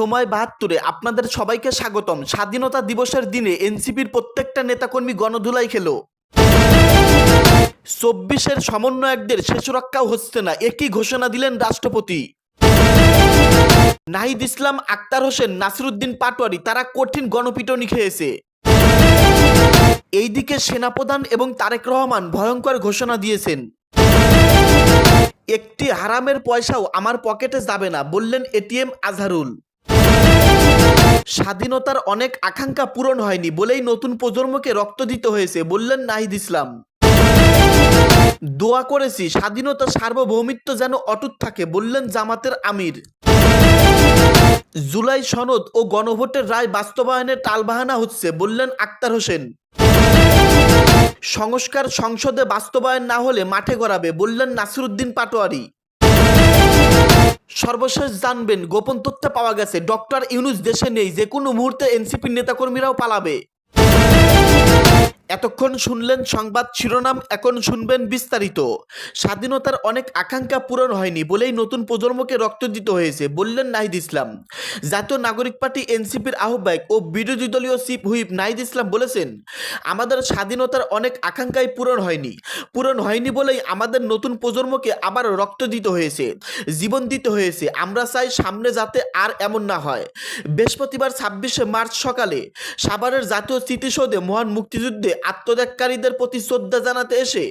সময় ৭২-এ আপনাদের সবাইকে স্বাগতম। স্বাধীনতা দিবসের দিনে এনসিপির প্রত্যেকটা নেতাকর্মী গণধুলাই খেল। ২৪-এর সমন্বয়কদের শেষ রক্ষাও হচ্ছে না, একই ঘোষণা দিলেন রাষ্ট্রপতি। নাহিদ ইসলাম, আক্তার হোসেন, নাসিরুদ্দিন পাটোয়ারি তারা কঠিন গণপিটুনি খেয়েছে। এইদিকে সেনাপ্রধান এবং তারেক রহমান ভয়ঙ্কর ঘোষণা দিয়েছেন। একটি হারামের পয়সাও আমার পকেটে যাবে না, বললেন এটিএম আজহারুল। স্বাধীনতার অনেক আকাঙ্ক্ষা পূরণ হয়নি বলেই নতুন প্রজন্মকে রক্ত দিতে হয়েছে, বললেন নাহিদ ইসলাম। দোয়া করেছি স্বাধীনতা সার্বভৌমিত্ব যেন অটুট থাকে, বললেন জামাতের আমির। জুলাই সনদ ও গণভোটের রায় বাস্তবায়নে টালবাহানা হচ্ছে, বললেন আক্তার হোসেন। সংস্কার সংসদে বাস্তবায়ন না হলে মাঠে গড়াবে, বললেন নাসিরুদ্দিন পাটোয়ারি। সর্বশেষ জানবেন, গোপন তথ্য পাওয়া গেছে ডক্টর ইউনূস দেশে নেই, যে কোনো মুহূর্তে এনসিপির নেতাকর্মীরাও পালাবে। এতক্ষণ শুনলেন সংবাদ শিরোনাম, এখন শুনবেন বিস্তারিত। স্বাধীনতার অনেক আকাঙ্ক্ষা পূরণ হয়নি বলেই নতুন প্রজন্মকে রক্ত দিতে হয়েছে, বললেন নাহিদ ইসলাম। জাতীয় নাগরিক পার্টি এনসিপির আহ্বায়ক ও বিরোধী দলীয় চিফ হুইপ নাহিদ ইসলাম বলেছেন, আমাদের স্বাধীনতার অনেক আকাঙ্ক্ষাই পূরণ হয়নি বলেই আমাদের নতুন প্রজন্মকে আবার রক্ত দিতে হয়েছে, জীবন দিতে হয়েছে। আমরা চাই সামনে যাতে আর এমন না হয়। বৃহস্পতিবার ২৬শে মার্চ সকালে সাভারের জাতীয় স্মৃতিসৌধে মহান মুক্তিযুদ্ধে আত্মত্যাগকারীদের প্রতি শ্রদ্ধা জানাতে এসে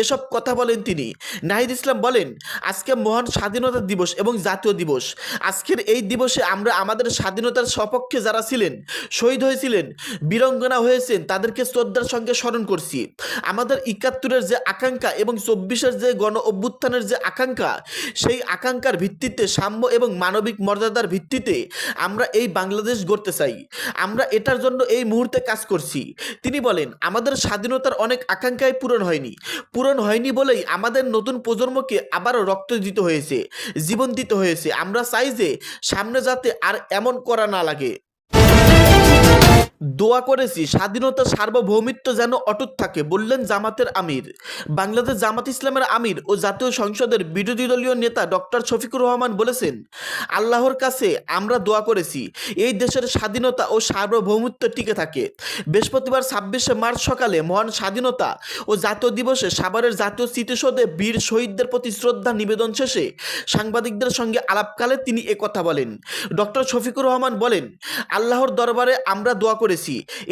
এসব কথা বলেন তিনি। নাহিদ ইসলাম বলেন, আজকে মহান স্বাধীনতা দিবস এবং জাতীয় দিবস। আজকের এই দিবসে আমরা আমাদের স্বাধীনতার সপক্ষে যারা ছিলেন, শহীদ হয়েছিলেন, বীরাঙ্গনা হয়েছেন, তাদেরকে শ্রদ্ধার সঙ্গে স্মরণ করছি। আমাদের ৭১-এর যে আকাঙ্ক্ষা এবং ২৪-এর যে গণ অভ্যুত্থানের যে আকাঙ্ক্ষা, সেই আকাঙ্ক্ষার ভিত্তিতে সাম্য এবং মানবিক মর্যাদার ভিত্তিতে আমরা এই বাংলাদেশ গড়তে চাই। আমরা এটার জন্য এই মুহূর্তে কাজ করছি। তিনি বলেন, আমাদের স্বাধীনতার অনেক আকাঙ্ক্ষাই পূরণ হয়নি বলেই আমাদের নতুন প্রজন্মকে আবারও রক্ত দিতে হয়েছে, জীবন দিতে হয়েছে। আমরা চাই যে সামনে যাতে আর এমন করা না লাগে। দোয়া করেছি স্বাধীনতা সার্বভৌমিত্ব যেন অটুট থাকে, বললেন জামাতের আমির। বাংলাদেশ জামাত ইসলামের আমির ও জাতীয় সংসদের বিরোধী দলীয় নেতা ডক্টর শফিকুর রহমান বলেছেন, আল্লাহর কাছে আমরা দোয়া করেছি এই দেশের স্বাধীনতা ও সার্বভৌমিত্ব টিকে থাকে। বৃহস্পতিবার ২৬শে মার্চ সকালে মহান স্বাধীনতা ও জাতীয় দিবসে সাভারের জাতীয় স্মৃতিসৌধে বীর শহীদদের প্রতি শ্রদ্ধা নিবেদন শেষে সাংবাদিকদের সঙ্গে আলাপকালে তিনি একথা বলেন। ডক্টর শফিকুর রহমান বলেন, আল্লাহর দরবারে আমরা দোয়া করেছি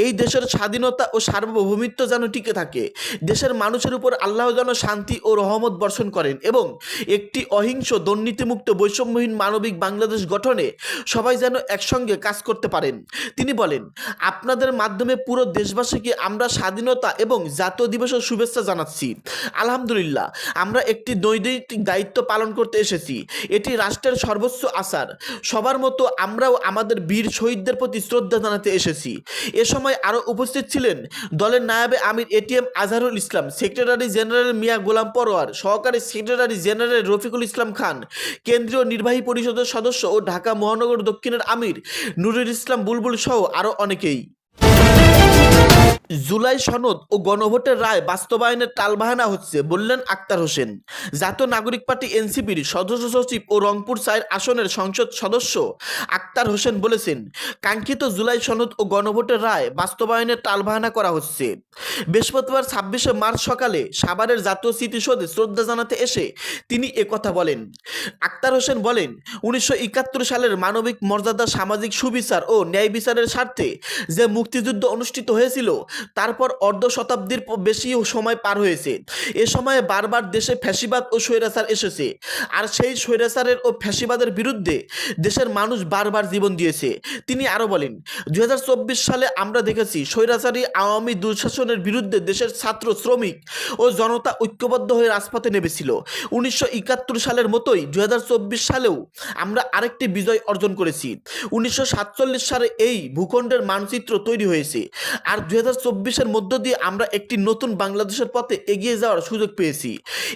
এই দেশের স্বাধীনতা ও সার্বভৌমিত্ব যেন টিকে থাকে, দেশের মানুষের উপর আল্লাহ যেন শান্তি ও রহমত বর্ষণ করেন এবং একটি অহিংস, দুর্নীতিমুক্ত, বৈষম্যহীন মানবিক বাংলাদেশ গঠনে সবাই যেন একসঙ্গে কাজ করতে পারেন। তিনি বলেন, আপনাদের মাধ্যমে পুরো দেশবাসীকে আমরা স্বাধীনতা এবং জাতীয় দিবসের শুভেচ্ছা জানাচ্ছি। আলহামদুলিল্লাহ, আমরা একটি নৈতিক দায়িত্ব পালন করতে এসেছি। এটি রাষ্ট্রের সর্বোচ্চ আচার। সবার মতো আমরাও আমাদের বীর শহীদদের প্রতি শ্রদ্ধা জানাতে এসেছি। এ সময় আরও উপস্থিত ছিলেন দলের নায়েবে আমির ATM Azharul Islam, secretary general মিয়া গোলাম পরোয়ার, সহকারী সেক্রেটারি জেনারেল রফিকুল ইসলাম খান, কেন্দ্রীয় নির্বাহী পরিষদের সদস্য ও ঢাকা মহানগর দক্ষিণের আমির নুরুল ইসলাম বুলবুল সহ আরও অনেকেই। জুলাই সনদ ও গণভোটের রায় বাস্তবায়নের টালবাহানা হচ্ছে, বললেন আক্তার হোসেন। জাতীয় নাগরিক পার্টি এনসিপির সদস্য সচিব ও রংপুর ৪ আসনের সংসদ সদস্য আক্তার হোসেন বলেছেন, কাঙ্ক্ষিত জুলাই সনদ ও গণভোটের রায় বাস্তবায়নের টালবাহানা করা হচ্ছে। বৃহস্পতিবার ২৬শে মার্চ সকালে সাভারের জাতীয় স্মৃতিসৌধে শ্রদ্ধা জানাতে এসে তিনি একথা বলেন। আক্তার হোসেন বলেন, ১৯৭১ সালের মানবিক মর্যাদা, সামাজিক সুবিচার ও ন্যায় বিচারের স্বার্থে যে মুক্তিযুদ্ধ অনুষ্ঠিত হয়েছিল, তারপর অর্ধ শতাব্দীর বেশি সময় পার হয়েছে। এ সময়ে বারবার দেশে ফ্যাসিবাদ ও স্বৈরাচার এসেছে, আর সেই স্বৈরাচারের ও ফ্যাসিবাদের বিরুদ্ধে দেশের মানুষ বারবার জীবন দিয়েছে। তিনি আরও বলেন, ২০২৪ সালে আমরা দেখেছি স্বৈরাচারী আওয়ামী দুঃশাসনের বিরুদ্ধে দেশের ছাত্র, শ্রমিক ও জনতা ঐক্যবদ্ধ হয়ে রাজপথে নেমেছিল। ১৯৭১ সালের মতোই ২০২৪ সালেও আমরা আরেকটি বিজয় অর্জন করেছি। ১৯৪৭ সালে এই ভূখণ্ডের মানচিত্র তৈরি হয়েছে, আর ২০৪ 2024-এর মধ্য দিয়ে আমরা একটি নতুন বাংলাদেশের পথে এগিয়ে যাওয়ার সুযোগ পেয়েছি।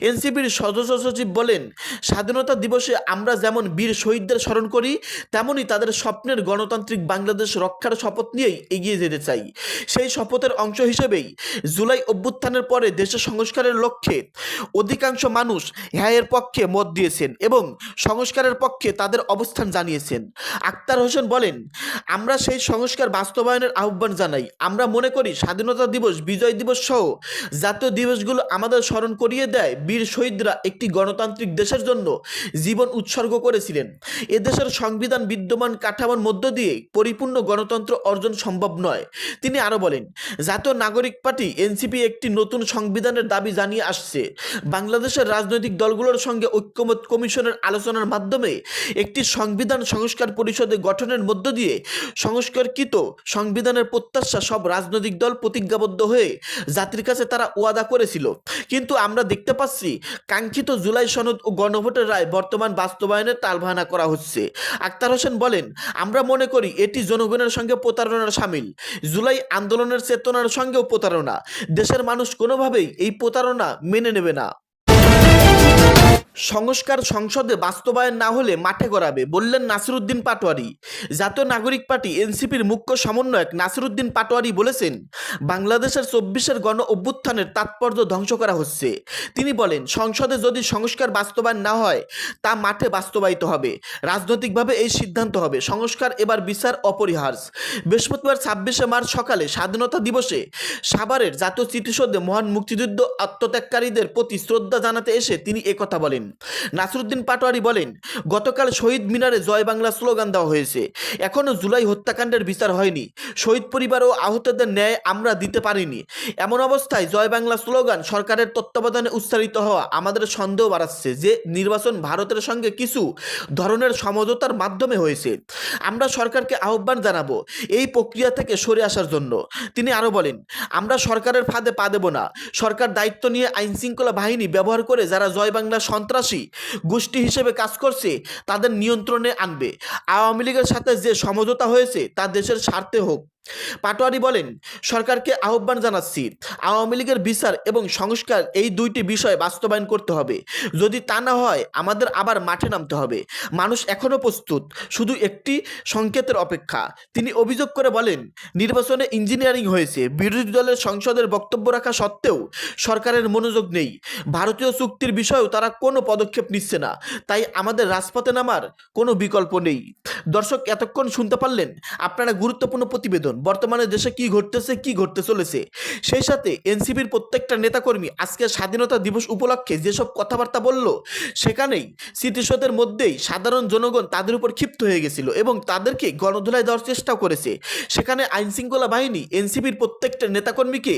এনসিপির সদস্য সচিব বলেন, স্বাধীনতা দিবসে আমরা যেমন বীর শহীদদের স্মরণ করি, তেমনি তাদের স্বপ্নের গণতান্ত্রিক বাংলাদেশ রক্ষার শপথ নিয়েই এগিয়ে যেতে চাই। সেই শপথের অংশ হিসেবেই জুলাই অভ্যুত্থানের পরে দেশের সংস্কারের লক্ষ্যে অধিকাংশ মানুষ হ্যাঁ পক্ষে মত দিয়েছেন এবং সংস্কারের পক্ষে তাদের অবস্থান জানিয়েছেন। আক্তার হোসেন বলেন, আমরা সেই সংস্কার বাস্তবায়নের আহ্বান জানাই। আমরা মনে করি স্বাধীনতা দিবস, বিজয় দিবস সহ জাতীয় দিবসগুলো আমাদের স্মরণ করিয়ে দেয় বীর শহীদরা একটি গণতান্ত্রিক দেশের জন্য জীবন উৎসর্গ করেছিলেন। এদেশের সংবিধান বিদ্যমান কাঠামোর মধ্য দিয়ে পরিপূর্ণ গণতন্ত্র অর্জন সম্ভব নয়। তিনি আরও বলেন, জাতীয় নাগরিক পার্টি এনসিপি একটি নতুন সংবিধানের দাবি জানিয়ে আসছে। বাংলাদেশের রাজনৈতিক দলগুলোর সঙ্গে ঐক্যমত কমিশনের আলোচনার মাধ্যমে একটি সংবিধান সংস্কার পরিষদে গঠনের মধ্য দিয়ে সংস্কারকৃত সংবিধানের প্রত্যাশা সব রাজনৈতিক দল প্রতিজ্ঞাবদ্ধ হয়ে জাতির কাছে তারা ওয়াদা করেছিল। কিন্তু আমরা দেখতে পাচ্ছি কাঙ্ক্ষিত জুলাই সনদ ও গণভোটের রায় বর্তমান বাস্তবায়নের টালবাহানা করা হচ্ছে। আক্তার হোসেন বলেন, আমরা মনে করি এটি জনগণের সঙ্গে প্রতারণার শামিল। জুলাই আন্দোলনের চেতনার সঙ্গেও প্রতারণা। দেশের মানুষ কোনোভাবেই এই প্রতারণা মেনে নেবে না। সংস্কার সংসদে বাস্তবায়ন না হলে মাঠে গড়াবে, বললেন নাসিরউদ্দিন পাটোয়ারি। জাতীয় নাগরিক পার্টি এনসিপির মুখ্য সমন্বয়ক নাসিরউদ্দিন পাটোয়ারি বলেছেন, বাংলাদেশের 24-এর গণ অভ্যুত্থানের তাৎপর্য ধ্বংস করা হচ্ছে। তিনি বলেন, সংসদে যদি সংস্কার বাস্তবায়ন না হয় তা মাঠে বাস্তবায়িত হবে। রাজনৈতিকভাবে এই সিদ্ধান্ত হবে। সংস্কার এবার বিচার অপরিহার্য। বৃহস্পতিবার 26শে মার্চ সকালে স্বাধীনতা দিবসে সাভারের জাতীয় স্মৃতিসৌধে মহান মুক্তিযুদ্ধ আত্মত্যাগকারীদের প্রতি শ্রদ্ধা জানাতে এসে তিনি একথা বলেন। নাসিরউদ্দিন পাটোয়ারি বলেন, গতকাল শহীদ মিনারে জয় বাংলা স্লোগান দেওয়া হয়েছে। এখনও জুলাই হত্যাকাণ্ডের বিচার হয়নি। শহীদ পরিবার ও আহতদের ন্যায় আমরা দিতে পারিনি। এমন অবস্থায় জয় বাংলা স্লোগান সরকারের তত্ত্বাবধানে উচ্চারিত হওয়া আমাদের সন্দেহ বাড়াচ্ছে যে নির্বাচন ভারতের সঙ্গে কিছু ধরনের সমঝোতার মাধ্যমে হয়েছে। আমরা সরকারকে আহ্বান জানাবো এই প্রক্রিয়া থেকে সরে আসার জন্য। তিনি আরও বলেন, আমরা সরকারের ফাঁদে পা দেব না। সরকার দায়িত্ব নিয়ে আইনশৃঙ্খলা বাহিনী ব্যবহার করে যারা জয় বাংলা সন্ত্রাসী গোষ্ঠী হিসেবে কাজ করছে তাদের নিয়ন্ত্রণে আনবে। আওয়ামী লীগের সাথে যে সমঝোতা হয়েছে তা দেশের স্বার্থে হোক। পাটোয়ারি বলেন, সরকারকে আহ্বান জানাচ্ছি, আওয়ামী লীগের বিচার এবং সংস্কার এই দুইটি বিষয় বাস্তবায়ন করতে হবে। যদি তা না হয় আমাদের আবার মাঠে নামতে হবে। মানুষ এখনও প্রস্তুত, শুধু একটি সংকেতের অপেক্ষা। তিনি অভিযোগ করে বলেন, নির্বাচনে ইঞ্জিনিয়ারিং হয়েছে। বিরোধী দলের সংসদের বক্তব্য রাখা সত্ত্বেও সরকারের মনোযোগ নেই। ভারতীয় চুক্তির বিষয়েও তারা কোনো পদক্ষেপ নিচ্ছে না। তাই আমাদের রাজপথে নামার কোনো বিকল্প নেই। দর্শক, এতক্ষণ শুনতে পারলেন আপনারা গুরুত্বপূর্ণ প্রতিবেদন। বর্তমানে দেশে কি ঘটতেছে, কি ঘটতে চলেছে, সেই সাথে এনসিপির প্রত্যেকটা নেতাকর্মী আজকে স্বাধীনতা দিবস উপলক্ষে যেসব কথাবার্তা বলল, সেখানেই স্মৃতিসৌধের মধ্যেই সাধারণ জনগণ তাদের উপর ক্ষিপ্ত হয়ে গেছিল এবং তাদেরকে গণধোলাই দেওয়ার চেষ্টাও করেছে। সেখানে আইনশৃঙ্খলা বাহিনী এনসিপির প্রত্যেকটা নেতাকর্মীকে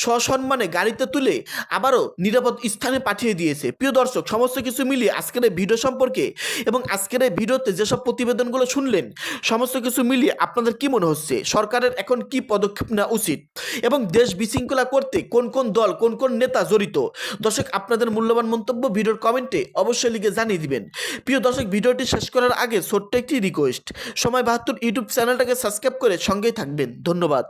সসম্মানে গাড়িতে তুলে আবারও নিরাপদ স্থানে পাঠিয়ে দিয়েছে। প্রিয় দর্শক, সমস্ত কিছু মিলিয়ে আজকের এই ভিডিও সম্পর্কে এবং আজকের এই ভিডিওতে যেসব প্রতিবেদনগুলো শুনলেন, সমস্ত কিছু মিলিয়ে আপনাদের কি মনে হচ্ছে? সরকারের এখন কি পদক্ষেপ নেওয়া উচিত এবং দেশ বিশৃঙ্খলা করতে কোন কোন দল, কোন কোন নেতা জড়িত? দর্শক, আপনাদের মূল্যবান মন্তব্য ভিডিওর কমেন্টে অবশ্যই লিখে জানিয়ে দিবেন। প্রিয় দর্শক, ভিডিওটি শেষ করার আগে ছোট্ট একটি রিকোয়েস্ট, সময় 72 ইউটিউব চ্যানেলটাকে সাবস্ক্রাইব করে সঙ্গেই থাকবেন। ধন্যবাদ।